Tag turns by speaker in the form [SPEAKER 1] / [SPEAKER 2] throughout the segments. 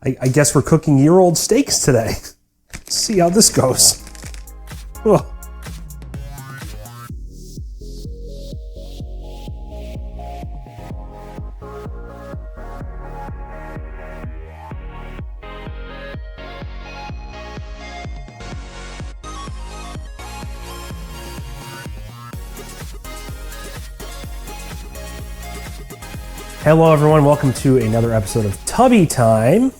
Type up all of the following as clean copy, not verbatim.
[SPEAKER 1] I guess we're cooking year-old steaks today. Let's see how this goes. Ugh. Hello everyone, welcome to another episode of Tubby Time.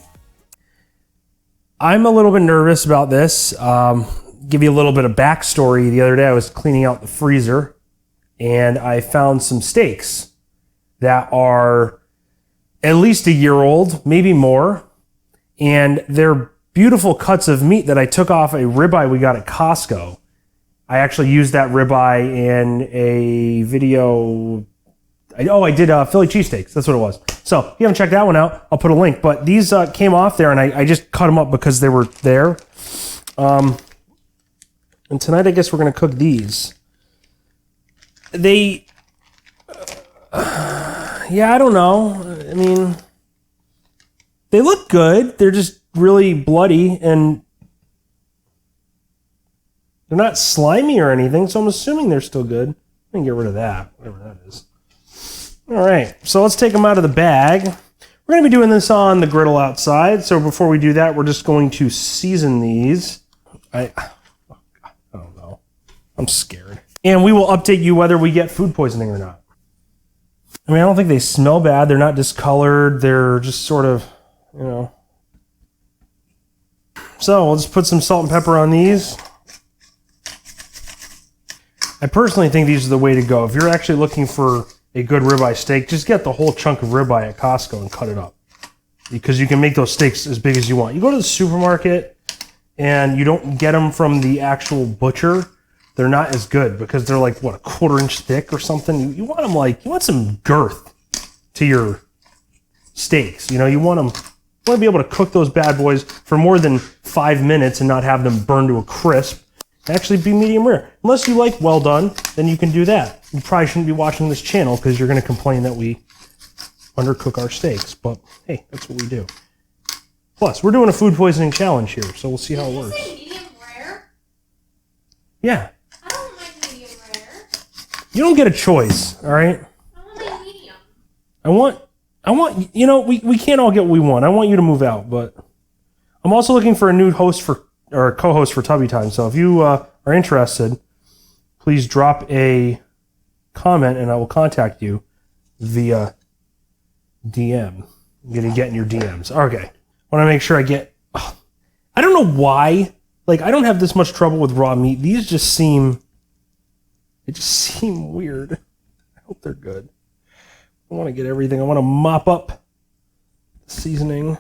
[SPEAKER 1] I'm a little bit nervous about this. Give you a little bit of backstory. The other day I was cleaning out the freezer and I found some steaks that are at least a year old, maybe more. And they're beautiful cuts of meat that I took off a ribeye we got at Costco. I actually used that ribeye in a video. I did Philly cheesesteaks. That's what it was. So if you haven't checked that one out, I'll put a link. But these came off there, and I just cut them up because they were there. And tonight, I guess we're going to cook these. Yeah, I don't know. I mean, they look good. They're just really bloody, and they're not slimy or anything, so I'm assuming they're still good. Let me get rid of that, whatever that is. All right, so let's take them out of the bag. We're going to be doing this on the griddle outside. So before we do that, we're just going to season these. I don't know. I'm scared. And we will update you whether we get food poisoning or not. I mean, I don't think they smell bad. They're not discolored. They're just sort of, you know. So we'll just put some salt and pepper on these. I personally think these are the way to go. If you're actually looking for a good ribeye steak, just get the whole chunk of ribeye at Costco and cut it up, because you can make those steaks as big as you want. You go to the supermarket and you don't get them from the actual butcher, they're not as good because they're like, what, a 1/4 inch thick or something. You want them like, you want some girth to your steaks. You know, you want to be able to cook those bad boys for more than 5 minutes and not have them burn to a crisp. Actually be medium rare. Unless you like well done, then you can do that. You probably shouldn't be watching this channel because you're going to complain that we undercook our steaks. But hey, that's what we do. Plus, we're doing a food poisoning challenge here, so we'll see how it works.
[SPEAKER 2] Did you say medium rare?
[SPEAKER 1] Yeah.
[SPEAKER 2] I don't like medium rare.
[SPEAKER 1] You don't get a choice, all right?
[SPEAKER 2] I want my medium.
[SPEAKER 1] I want, you know, we can't all get what we want. I want you to move out, but I'm also looking for a new host or a co-host for Tubby Time. So if you are interested, please drop a comment and I will contact you via DM. I'm going to get in your DMs. Okay. I want to make sure I get... I don't know why. Like, I don't have this much trouble with raw meat. These just seem... They just seem weird. I hope they're good. I want to get everything. I want to mop up the seasoning.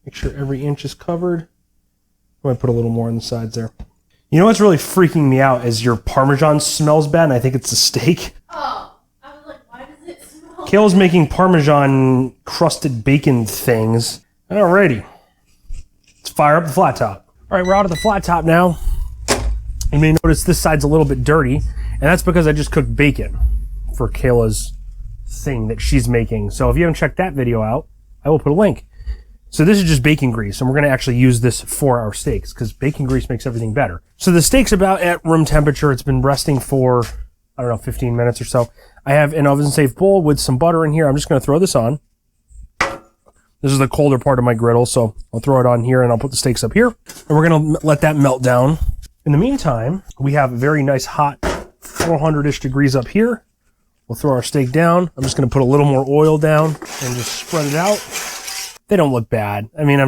[SPEAKER 1] Make sure every inch is covered. I might put a little more on the sides there. You know what's really freaking me out is your Parmesan smells bad, and I think it's the steak.
[SPEAKER 2] Oh, I was like, why does it smell?
[SPEAKER 1] Kayla's making Parmesan crusted bacon things. Alrighty. Let's fire up the flat top. Alright, we're out of the flat top now. You may notice this side's a little bit dirty, and that's because I just cooked bacon for Kayla's thing that she's making. So if you haven't checked that video out, I will put a link. So this is just bacon grease, and we're going to actually use this for our steaks because bacon grease makes everything better. So the steak's about at room temperature. It's been resting for, I don't know, 15 minutes or so. I have an oven-safe bowl with some butter in here. I'm just going to throw this on. This is the colder part of my griddle, so I'll throw it on here, and I'll put the steaks up here. And we're going to let that melt down. In the meantime, we have a very nice hot 400-ish degrees up here. We'll throw our steak down. I'm just going to put a little more oil down and just spread it out. They don't look bad. I mean,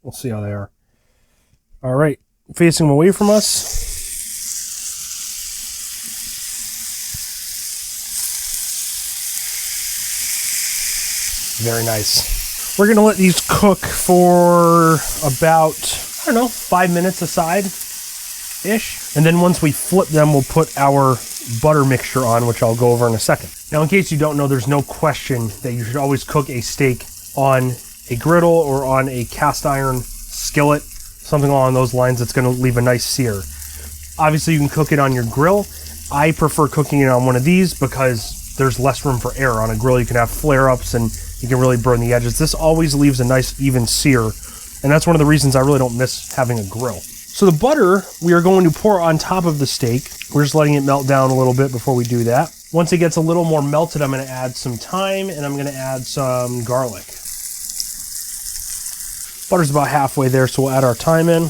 [SPEAKER 1] we'll see how they are. All right, facing them away from us. Very nice. We're gonna let these cook for about, I don't know, 5 minutes aside-ish. And then once we flip them, we'll put our butter mixture on, which I'll go over in a second. Now, in case you don't know, there's no question that you should always cook a steak on a griddle or on a cast iron skillet, something along those lines that's going to leave a nice sear. Obviously, you can cook it on your grill. I prefer cooking it on one of these because there's less room for error. On a grill, you can have flare-ups and you can really burn the edges. This always leaves a nice even sear, and that's one of the reasons I really don't miss having a grill. So the butter we are going to pour on top of the steak. We're just letting it melt down a little bit before we do that. Once it gets a little more melted, I'm going to add some thyme and I'm going to add some garlic. Butter's about halfway there, so we'll add our thyme in.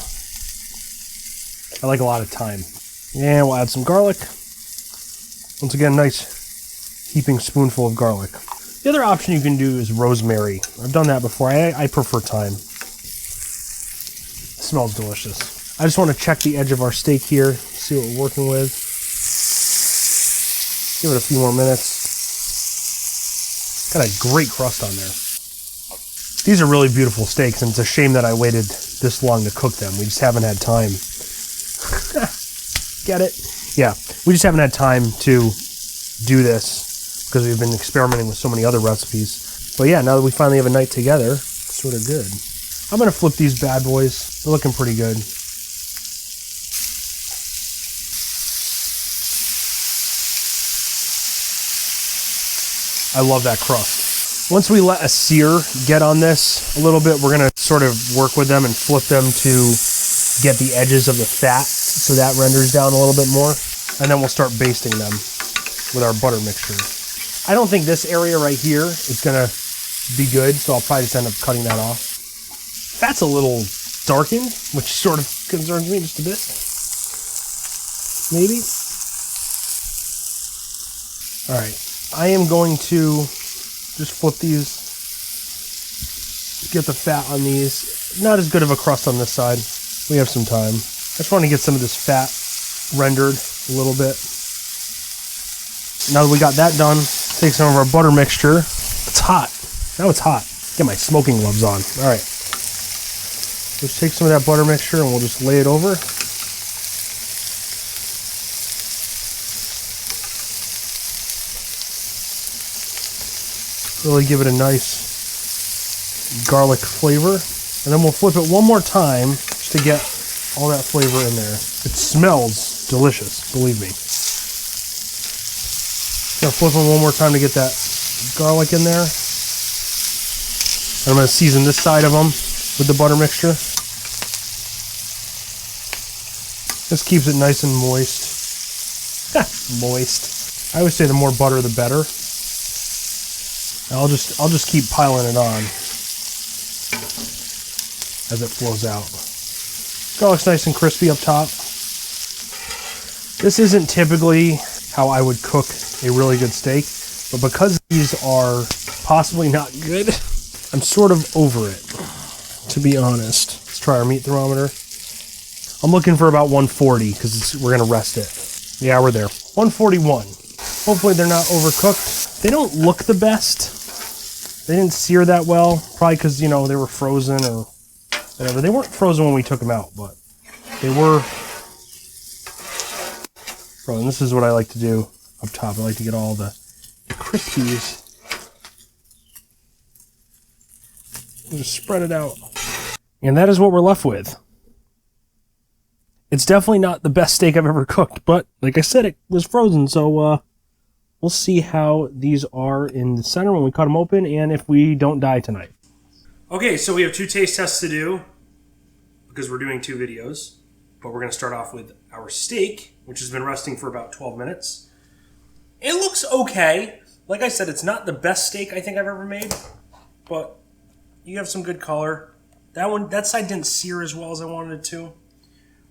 [SPEAKER 1] I like a lot of thyme. And we'll add some garlic. Once again, nice heaping spoonful of garlic. The other option you can do is rosemary. I've done that before. I prefer thyme. It smells delicious. I just want to check the edge of our steak here, see what we're working with. Give it a few more minutes. Got a great crust on there. These are really beautiful steaks, and it's a shame that I waited this long to cook them. We just haven't had time. Get it? Yeah, we just haven't had time to do this because we've been experimenting with so many other recipes. But yeah, now that we finally have a night together, it's sort of good. I'm going to flip these bad boys. They're looking pretty good. I love that crust. Once we let a sear get on this a little bit, we're going to sort of work with them and flip them to get the edges of the fat so that renders down a little bit more. And then we'll start basting them with our butter mixture. I don't think this area right here is going to be good, so I'll probably just end up cutting that off. Fat's a little darkened, which sort of concerns me just a bit. Maybe. All right. I am going to just flip these, get the fat on these. Not as good of a crust on this side. We have some time. I just want to get some of this fat rendered a little bit. Now that we got that done, take some of our butter mixture. It's hot. Now it's hot. Get my smoking gloves on. All right. Let's take some of that butter mixture and we'll just lay it over. Really give it a nice garlic flavor. And then we'll flip it one more time just to get all that flavor in there. It smells delicious, believe me. Gonna flip them one more time to get that garlic in there. And I'm gonna season this side of them with the butter mixture. This keeps it nice and moist. Moist. I always say the more butter the better. I'll just keep piling it on as it flows out. Garlic's nice and crispy up top. This isn't typically how I would cook a really good steak, but because these are possibly not good, I'm sort of over it, to be honest. Let's try our meat thermometer. I'm looking for about 140 because we're going to rest it. Yeah, we're there. 141. Hopefully they're not overcooked. They don't look the best. They didn't sear that well, probably because, you know, they were frozen or whatever. They weren't frozen when we took them out, but they were frozen. This is what I like to do up top. I like to get all the crispies. Just spread it out. And that is what we're left with. It's definitely not the best steak I've ever cooked, but like I said, it was frozen, so we'll see how these are in the center when we cut them open and if we don't die tonight. Okay, so we have 2 taste tests to do because we're doing 2 videos. But we're going to start off with our steak, which has been resting for about 12 minutes. It looks okay. Like I said, it's not the best steak I think I've ever made, but you have some good color. That side didn't sear as well as I wanted it to,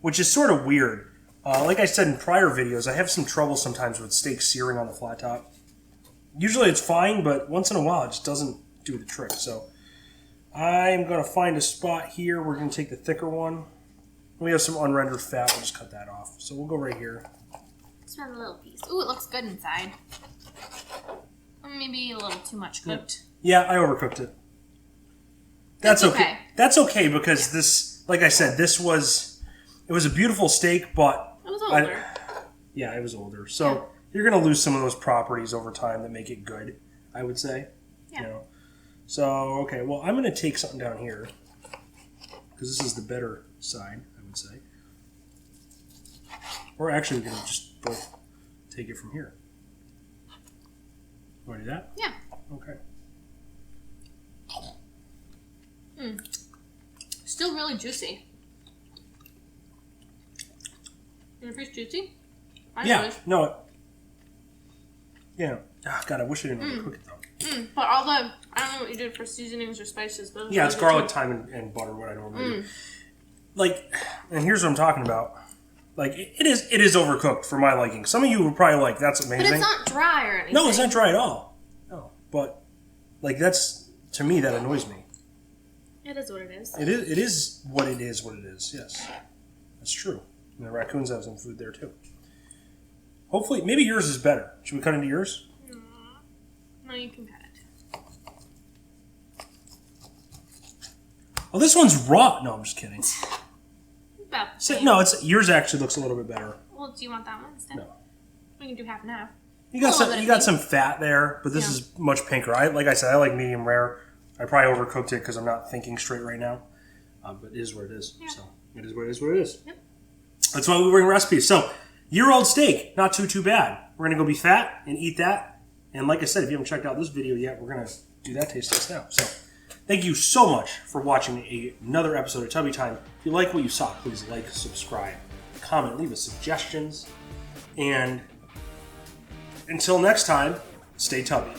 [SPEAKER 1] which is sort of weird. Like I said in prior videos, I have some trouble sometimes with steak searing on the flat top. Usually it's fine, but once in a while it just doesn't do the trick. So I'm going to find a spot here. We're going to take the thicker one. We have some unrendered fat. We'll just cut that off. So we'll go right here.
[SPEAKER 2] Just one little piece. Ooh, it looks good inside. Maybe a little too much cooked.
[SPEAKER 1] Yeah, I overcooked it. That's okay. That's okay because this, like I said, it was a beautiful steak, but
[SPEAKER 2] it was older.
[SPEAKER 1] It was older. So you're going to lose some of those properties over time that make it good, I would say.
[SPEAKER 2] Yeah.
[SPEAKER 1] You know? So, okay, well, I'm going to take something down here because this is the better side, I would say. Or actually, we're going to just both take it from here. Want to do that?
[SPEAKER 2] Yeah.
[SPEAKER 1] Okay.
[SPEAKER 2] Still really juicy. Is the piece juicy?
[SPEAKER 1] Yeah. No. Yeah. Oh, God, I wish I didn't overcook it though.
[SPEAKER 2] But all the, I don't know what you did for seasonings or spices. But
[SPEAKER 1] Yeah, it's garlic, thyme, and butter, what I normally do. Like, and here's what I'm talking about. Like, it is overcooked for my liking. Some of you would probably like, that's amazing.
[SPEAKER 2] But it's not dry or anything.
[SPEAKER 1] No, it's not dry at all. No, but, like, that's, to me, that annoys me.
[SPEAKER 2] It is what it is.
[SPEAKER 1] It is what it is, yes. That's true. And the raccoons have some food there, too. Hopefully, maybe yours is better. Should we cut into yours?
[SPEAKER 2] No, you can cut it.
[SPEAKER 1] Oh, this one's raw. No, I'm just kidding.
[SPEAKER 2] About the
[SPEAKER 1] So,
[SPEAKER 2] same.
[SPEAKER 1] no, yours actually looks a little bit better.
[SPEAKER 2] Well, do you want that one instead?
[SPEAKER 1] No.
[SPEAKER 2] We can do half and half.
[SPEAKER 1] You got some fat there, but this is much pinker. Like I said, I like medium rare. I probably overcooked it because I'm not thinking straight right now. But it is what it is. Yeah. So it is what it is.
[SPEAKER 2] Yep.
[SPEAKER 1] That's why we bring recipes. So year-old steak, not too bad. We're gonna go be fat and eat that. And like I said, if you haven't checked out this video yet, we're gonna do that taste test now. So thank you so much for watching another episode of Tubby Time. If you like what you saw, please like, subscribe, comment, leave us suggestions, and until next time, stay tubby.